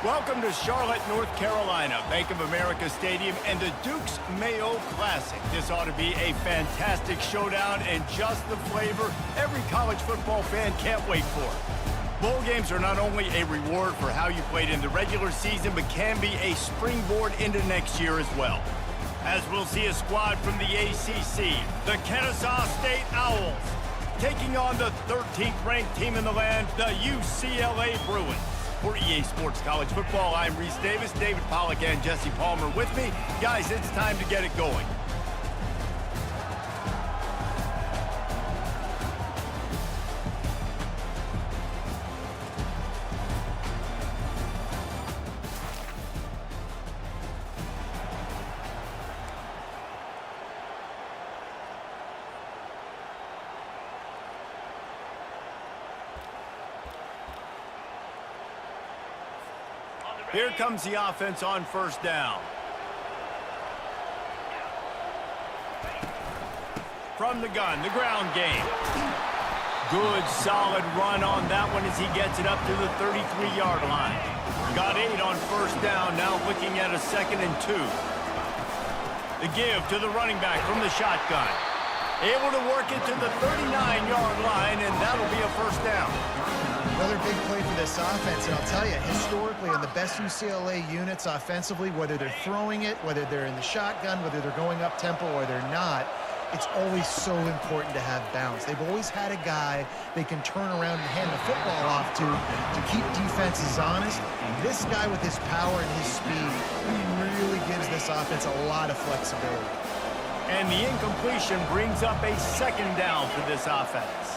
Welcome to Charlotte, North Carolina, Bank of America Stadium, and the Duke's Mayo Classic. This ought to be a fantastic showdown and just the flavor every college football fan can't wait for. Bowl games are not only a reward for how you played in the regular season, but can be a springboard into next year as well. As we'll see a squad from the ACC, the Kennesaw State Owls, taking on the 13th ranked team in the land, the UCLA Bruins. For EA Sports College Football, I'm Reese Davis, David Pollack, and Jesse Palmer with me. Guys, it's time to get it going. Here comes the offense on first down. From the gun, the ground game. Good, solid run on that one as he gets it up to the 33-yard line. Got 8 on first down, now looking at a 2nd and 2. The give to the running back from the shotgun. Able to work it to the 39-yard line, and that'll be a first down. Another big play for this offense, and I'll tell you, historically, on the best UCLA units offensively, whether they're throwing it, whether they're in the shotgun, whether they're going up-tempo or they're not, it's always so important to have bounce. They've always had a guy they can turn around and hand the football off to keep defenses honest. This guy with his power and his speed, he really gives this offense a lot of flexibility. And the incompletion brings up a 2nd down for this offense.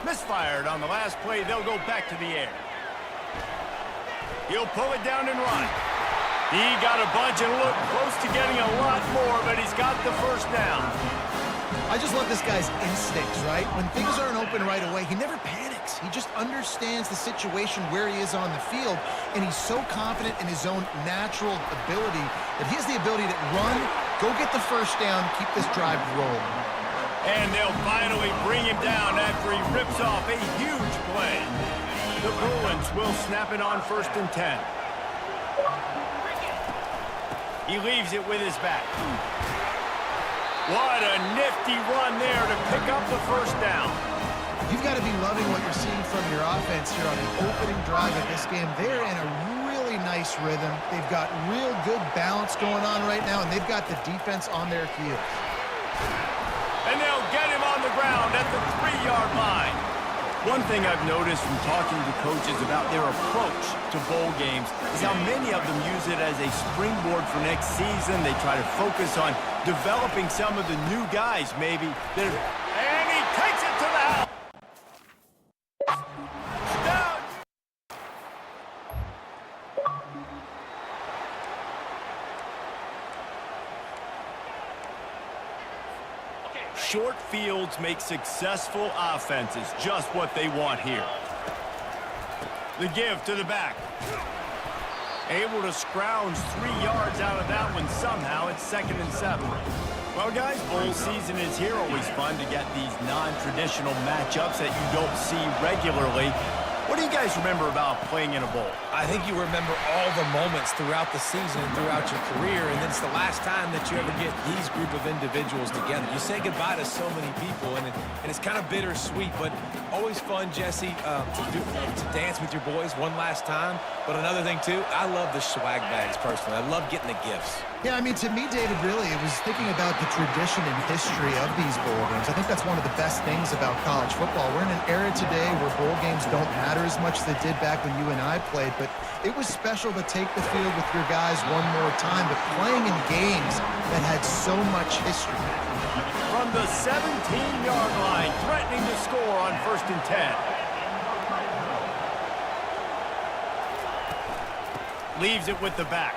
Misfired on the last play. They'll go back to the air. He'll pull it down and run. He got a bunch and looked close to getting a lot more, but he's got the first down. I just love this guy's instincts, right? When things aren't open right away, he never panics. He just understands the situation where he is on the field, and he's so confident in his own natural ability that he has the ability to run, go get the first down, keep this drive rolling. And they'll finally bring him down after he rips off a huge play. The Bruins will snap it on 1st and 10. He leaves it with his back. What a nifty run there to pick up the first down. You've got to be loving what you're seeing from your offense here on the opening drive of this game. They're in a really nice rhythm. They've got real good balance going on right now, and they've got the defense on their heels. And they'll get him on the ground at the 3-yard line. One thing I've noticed from talking to coaches about their approach to bowl games is how many of them use it as a springboard for next season. They try to focus on developing some of the new guys, maybe. And he takes it to the house. Down. Short fields make successful offenses just what they want here. The give to the back. Able to scrounge 3 yards out of that one somehow. It's 2nd and 7. Well, guys, bowl season is here. Always fun to get these non-traditional matchups that you don't see regularly. What do you guys remember about playing in a bowl? I think you remember all the moments throughout the season and throughout your career, and then it's the last time that you ever get these group of individuals together. You say goodbye to so many people, and it's kind of bittersweet, but always fun, Jesse, to dance with your boys one last time. But another thing, too, I love the swag bags, personally. I love getting the gifts. Yeah, I mean, to me, David, really, it was thinking about the tradition and history of these bowl games. I think that's one of the best things about college football. We're in an era today where bowl games don't matter as much as they did back when you and I played, but it was special to take the field with your guys one more time, but playing in games that had so much history. From the 17-yard line, threatening to score on 1st and 10. Leaves it with the back.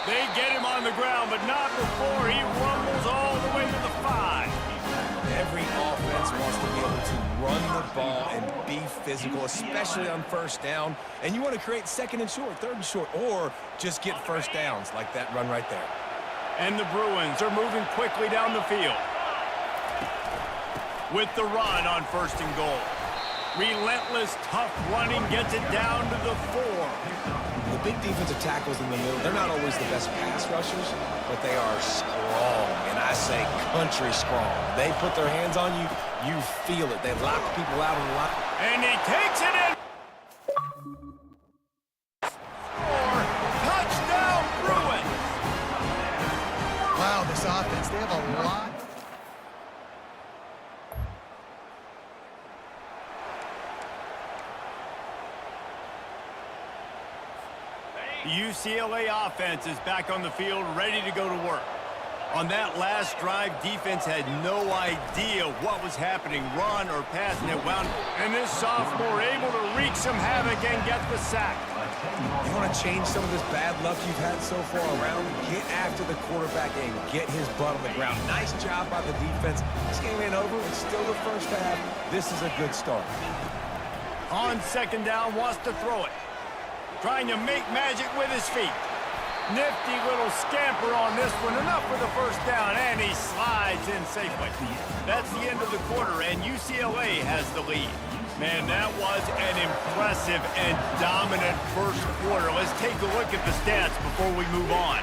They get him on the ground, but not before he rumbles all the way to the 5. Every offense wants to be able to run the ball and be physical, especially on first down. And you want to create second and short, third and short, or just get first downs like that run right there. And the Bruins are moving quickly down the field. With the run on first and goal. Relentless, tough running gets it down to the 4. The big defensive tackles in the middle, they're not always the best pass rushers, but they are strong, and I say country strong. They put their hands on you, you feel it. They lock people out on the line. And he takes it in. Touchdown, Bruins. Wow, this offense, they have a lot. The UCLA offense is back on the field, ready to go to work. On that last drive, defense had no idea what was happening, run or pass, and it wound. And this sophomore able to wreak some havoc and get the sack. You want to change some of this bad luck you've had so far around? Get after the quarterback and get his butt on the ground. Nice job by the defense. This game ain't over. It's still the first half. This is a good start. On second down, wants to throw it. Trying to make magic with his feet. Nifty little scamper on this one. Enough for the first down, and he slides in safely. That's the end of the quarter, and UCLA has the lead. Man, that was an impressive and dominant first quarter. Let's take a look at the stats before we move on.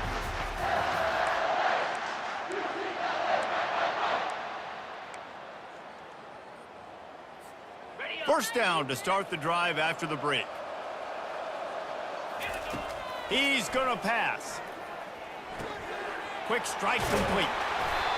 First down to start the drive after the break. He's going to pass. Quick strike complete.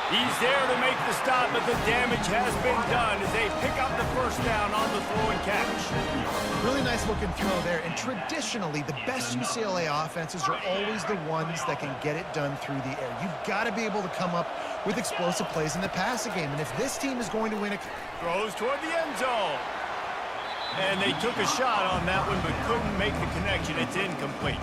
He's there to make the stop, but the damage has been done as they pick up the first down on the throw and catch. Really nice looking throw there. And traditionally, the best UCLA offenses are always the ones that can get it done through the air. You've got to be able to come up with explosive plays in the passing game. And if this team is going to win it, throws toward the end zone. And they took a shot on that one, but couldn't make the connection. It's incomplete.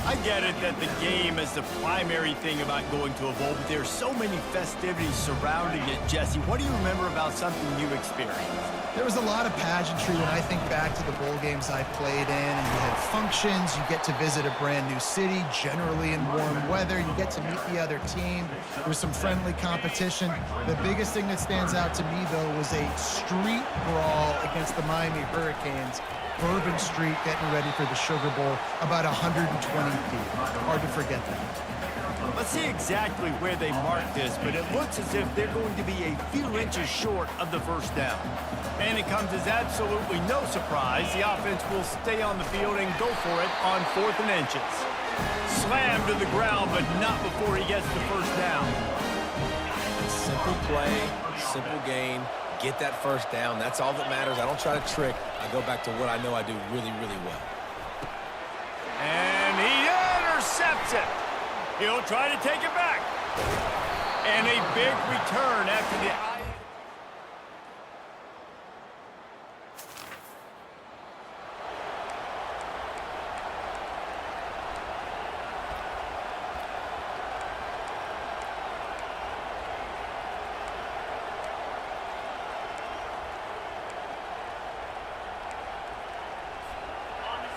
I get it that the game is the primary thing about going to a bowl, but there's so many festivities surrounding it. Jesse, what do you remember about something you experienced? there was a lot of pageantry when I think back to the bowl games I played in, and you had functions, you get to visit a brand new city, generally in warm weather, you get to meet the other team, there's some friendly competition. The biggest thing that stands out to me, though, was a street brawl against the Miami Hurricanes. Bourbon Street getting ready for the Sugar Bowl, about 120 feet. Hard to forget that. Let's see exactly where they marked this, but it looks as if they're going to be a few inches short of the first down. And it comes as absolutely no surprise. The offense will stay on the field and go for it on 4th and inches. Slammed to the ground, but not before he gets the first down. Simple play, simple gain. Get that first down. That's all that matters. I don't try to trick. I go back to what I know I do really, really well. And he intercepts it. He'll try to take it back. And a big return after the...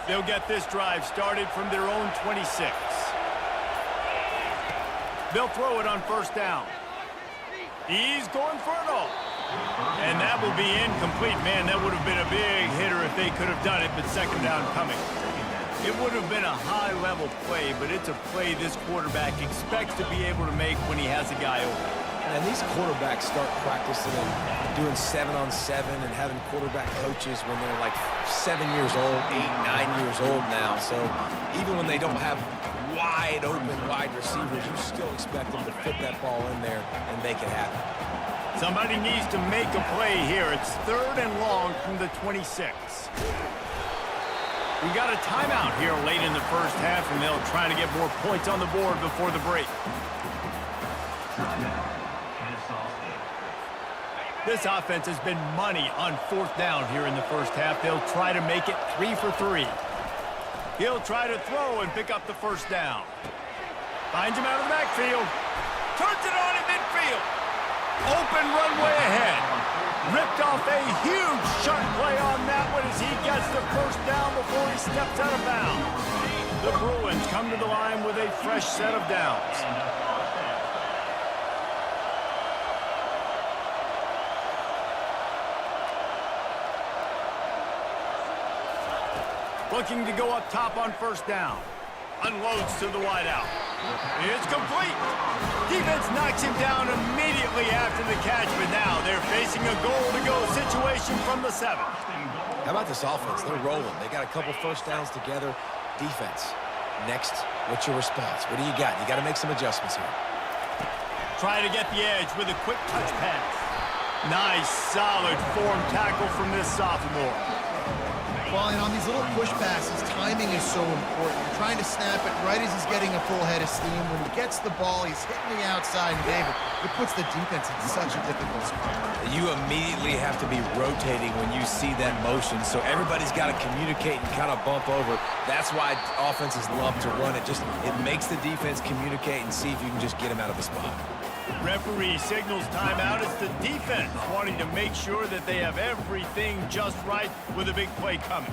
They'll get this drive started from their own 26. They'll throw it on first down. He's going for it all. And that will be incomplete. Man, that would have been a big hitter if they could have done it, but second down coming. It would have been a high-level play, but it's a play this quarterback expects to be able to make when he has a guy open. And these quarterbacks start practicing and doing 7-on-7 and having quarterback coaches when they're like 7 years old, 8, 9 years old now. So even when they don't have wide open wide receivers, you still expect them to fit that ball in there and make it happen. Somebody needs to make a play here. It's 3rd and long from the 26. We got a timeout here late in the first half, and they'll try to get more points on the board before the break. This offense has been money on 4th down here in the first half. They'll try to make it 3 for 3. He'll try to throw and pick up the first down. Finds him out of the backfield. Turns it on in midfield. Open runway ahead. Ripped off a huge sharp play on that one as he gets the first down before he steps out of bounds. The Bruins come to the line with a fresh set of downs. Looking to go up top on first down. Unloads to the wideout. It's complete. Defense knocks him down immediately after the catch, but now they're facing a goal-to-go situation from the 7. How about this offense? They're rolling. They got a couple first downs together. Defense. Next, what's your response? What do you got? You got to make some adjustments here. Try to get the edge with a quick touch pass. Nice, solid form tackle from this sophomore. Well, and on these little push passes, timing is so important. You're trying to snap it right as he's getting a full head of steam. When he gets the ball, he's hitting the outside, and David, it puts the defense in such a difficult spot. You immediately have to be rotating when you see that motion, so everybody's got to communicate and kind of bump over. That's why offenses love to run it. It makes the defense communicate and see if you can just get him out of the spot. Referee signals timeout. It's the defense wanting to make sure that they have everything just right with a big play coming.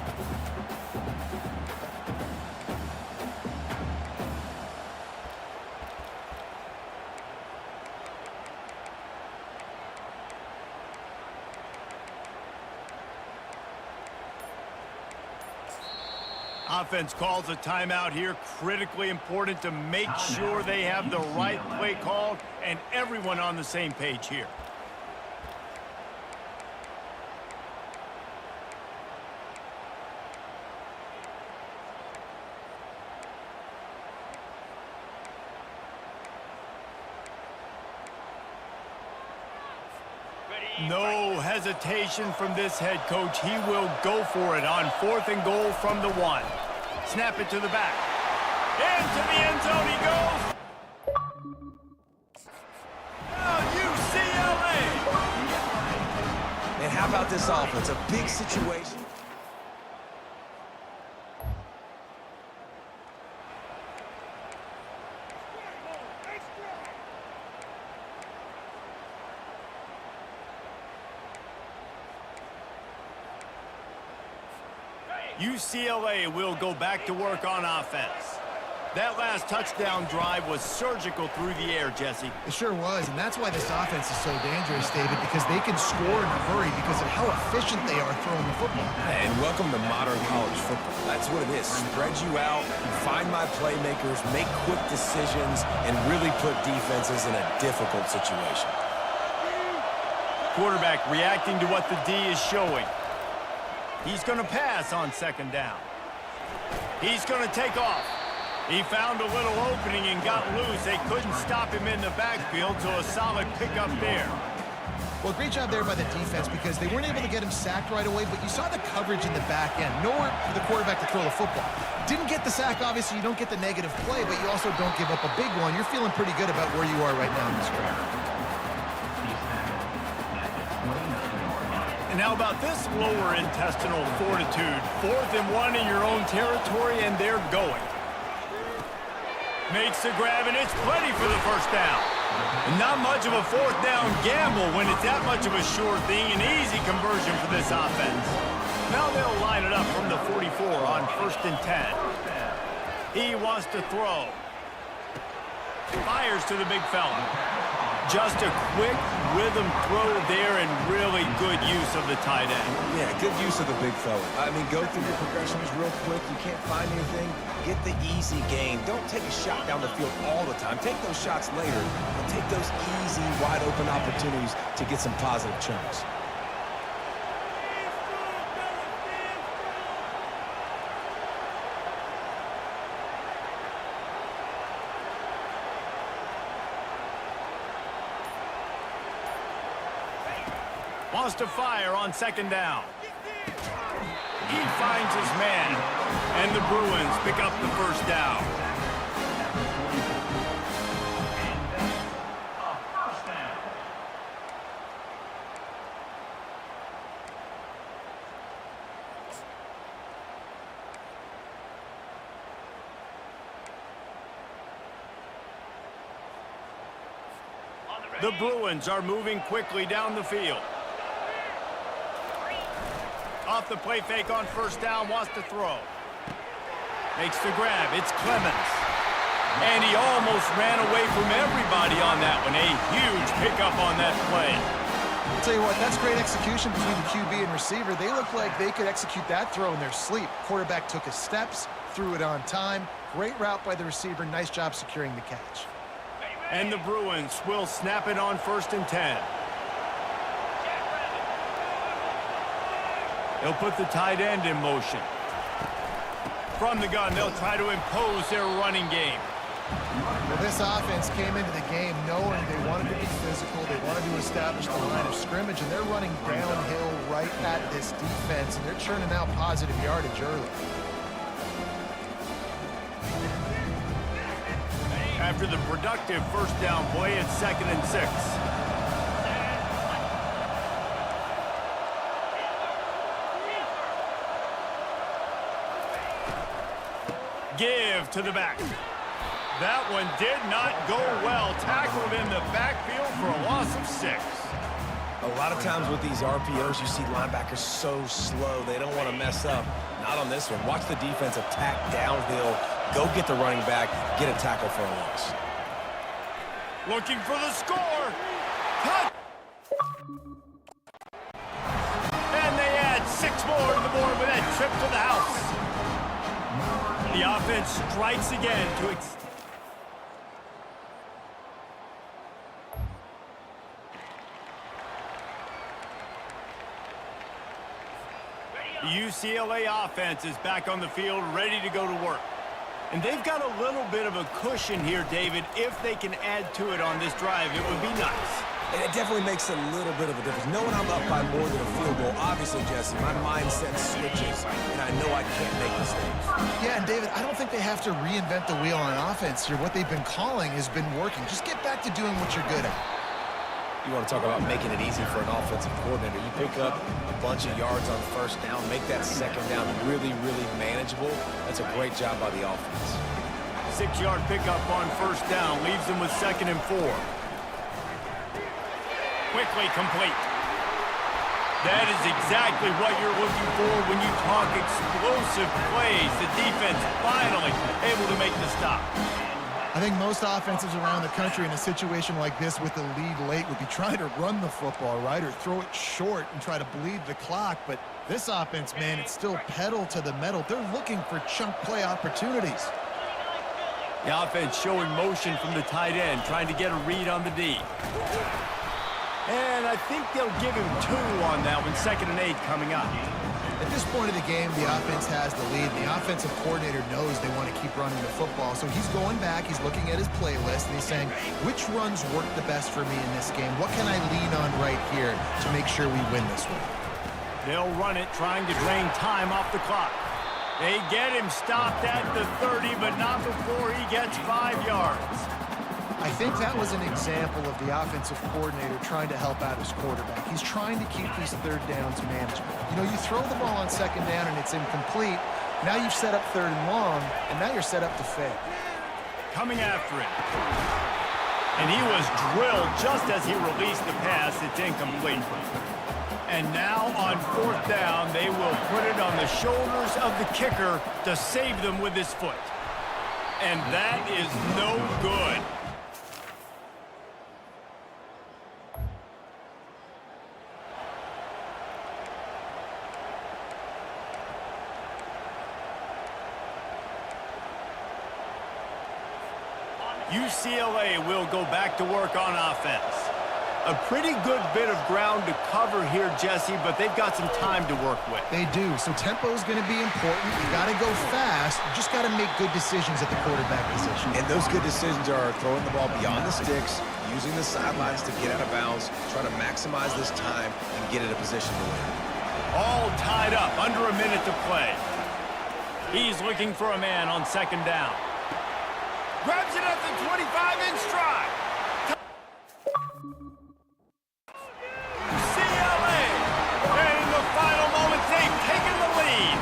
Offense calls a timeout here. Critically important to make sure they have the right play called and everyone on the same page here. No hesitation from this head coach. He will go for it on 4th and goal from the 1. Snap it to the back. Into the end zone he goes. UCLA. And how about this offense? A big situation. UCLA will go back to work on offense. That last touchdown drive was surgical through the air, Jesse. It sure was, and that's why this offense is so dangerous, David, because they can score in a hurry because of how efficient they are throwing the football. And welcome to modern college football. That's what it is. Spread you out, find my playmakers, make quick decisions, and really put defenses in a difficult situation. Quarterback reacting to what the D is showing. He's going to pass on 2nd down. He's going to take off. He found a little opening and got loose. They couldn't stop him in the backfield, so a solid pickup there. Well, great job there by the defense because they weren't able to get him sacked right away, but you saw the coverage in the back end. Nowhere for the quarterback to throw the football. Didn't get the sack, obviously. You don't get the negative play, but you also don't give up a big one. You're feeling pretty good about where you are right now in this drive. And how about this lower intestinal fortitude? 4th and 1 in your own territory, and they're going. Makes the grab, and it's plenty for the first down. Not much of a 4th down gamble when it's that much of a sure thing. An easy conversion for this offense. Now they'll line it up from the 44 on 1st and 10. He wants to throw. Fires to the big fella. Just a quick rhythm throw there and really good use of the tight end. Yeah, good use of the big fella. I mean, go through your progressions real quick. You can't find anything. Get the easy gain. Don't take a shot down the field all the time. Take those shots later, but take those easy, wide-open opportunities to get some positive chunks. Wants to fire on 2nd down. He finds his man, and the Bruins pick up the first down. The Bruins are moving quickly down the field. Off the play fake on first down, wants to throw. Makes the grab, it's Clemens. And he almost ran away from everybody on that one. A huge pickup on that play. I'll tell you what, that's great execution between the QB and receiver. They look like they could execute that throw in their sleep. Quarterback took his steps, threw it on time. Great route by the receiver. Nice job securing the catch. And the Bruins will snap it on 1st and 10. They'll put the tight end in motion. From the gun, they'll try to impose their running game. Well, this offense came into the game knowing they wanted to be physical, they wanted to establish the line of scrimmage, and they're running downhill right at this defense, and they're churning out positive yardage early. After the productive first down play, it's 2nd and 6. Give to the back. That one did not go well. Tackled in the backfield for a loss of 6. A lot of times with these RPOs, you see linebackers so slow. They don't want to mess up. Not on this one. Watch the defense attack downhill. Go get the running back. Get a tackle for a loss. Looking for the score. Cut. And they add 6 more to the board with that trip to the house. The offense strikes again to The UCLA offense is back on the field, ready to go to work. And they've got a little bit of a cushion here, David. If they can add to it on this drive, it would be nice. And it definitely makes a little bit of a difference. Knowing I'm up by more than a field goal, obviously, Jesse, my mindset switches, and I know I can't make mistakes. Yeah, and David, I don't think they have to reinvent the wheel on offense here. What they've been calling has been working. Just get back to doing what you're good at. You want to talk about making it easy for an offensive coordinator. You pick up a bunch of yards on first down, make that second down really, really manageable. That's a great job by the offense. 6-yard pickup on first down leaves them with 2nd and 4. Quickly complete. That is exactly what you're looking for when you talk explosive plays. The defense finally able to make the stop. I think most offenses around the country in a situation like this with the lead late would be trying to run the football, right, or throw it short and try to bleed the clock. But this offense, man, it's still pedal to the metal. They're looking for chunk play opportunities. The offense showing motion from the tight end, trying to get a read on the D. And I think they'll give him 2 on that one, 2nd and 8 coming up. At this point of the game, the offense has the lead. The offensive coordinator knows they want to keep running the football. So he's going back, he's looking at his playlist, and he's saying, which runs work the best for me in this game? What can I lean on right here to make sure we win this one? They'll run it, trying to drain time off the clock. They get him stopped at the 30, but not before he gets 5 yards. I think that was an example of the offensive coordinator trying to help out his quarterback. He's trying to keep these third downs manageable. You know, you throw the ball on second down and it's incomplete. Now you've set up 3rd and long, and now you're set up to fail. Coming after it. And he was drilled just as he released the pass. It's incomplete. And now on 4th down, they will put it on the shoulders of the kicker to save them with his foot. And that is no good. UCLA will go back to work on offense. A pretty good bit of ground to cover here, Jesse, but they've got some time to work with. They do, so tempo is going to be important. You got to go fast. You just got to make good decisions at the quarterback position. And those good decisions are throwing the ball beyond the sticks, using the sidelines to get out of bounds, trying to maximize this time and get in a position to win. All tied up, under a minute to play. He's looking for a man on 2nd down. Grabs it at the 25 in stride. UCLA. And in the final moments, they've taken the lead.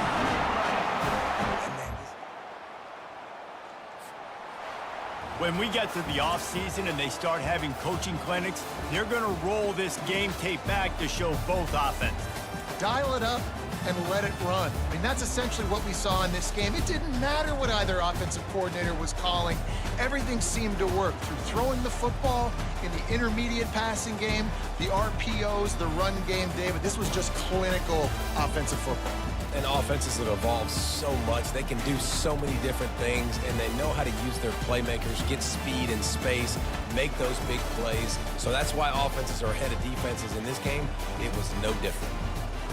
When we get to the offseason and they start having coaching clinics, they're going to roll this game tape back to show both offenses. Dial it up and let it run. I mean, that's essentially what we saw in this game. It didn't matter what either offensive coordinator was calling. Everything seemed to work through throwing the football in the intermediate passing game, the RPOs, the run game, David. This was just clinical offensive football. And offenses have evolved so much. They can do so many different things, and they know how to use their playmakers, get speed and space, make those big plays. So that's why offenses are ahead of defenses in this game. It was no different.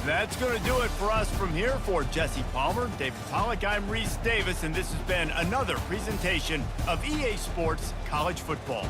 That's going to do it for us from here. For Jesse Palmer, David Pollack, I'm Reese Davis, and this has been another presentation of EA Sports College Football.